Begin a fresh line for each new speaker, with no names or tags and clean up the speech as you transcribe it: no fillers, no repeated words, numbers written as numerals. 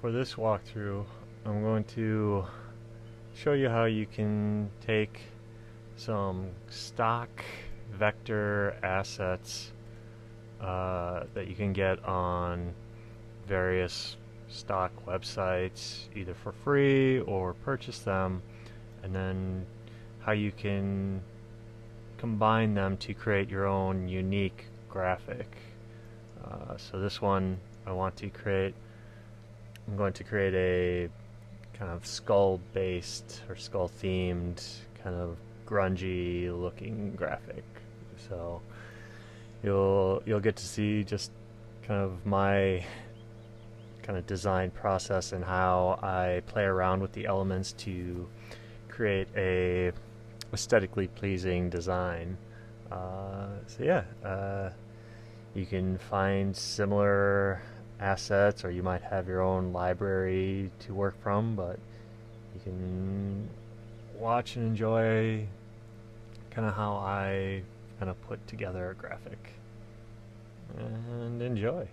for this walkthrough, I'm going to show you how you can take some stock vector assets that you can get on various stock websites, either for free or purchase them, and then how you can combine them to create your own unique graphic. So this one I'm going to create a kind of skull-based or skull-themed kind of grungy looking graphic. So you'll get to see just kind of my kind of design process and how I play around with the elements to create a aesthetically pleasing design. You can find similar assets, or you might have your own library to work from, but you can watch and enjoy kind of how I kind of put together a graphic. And enjoy.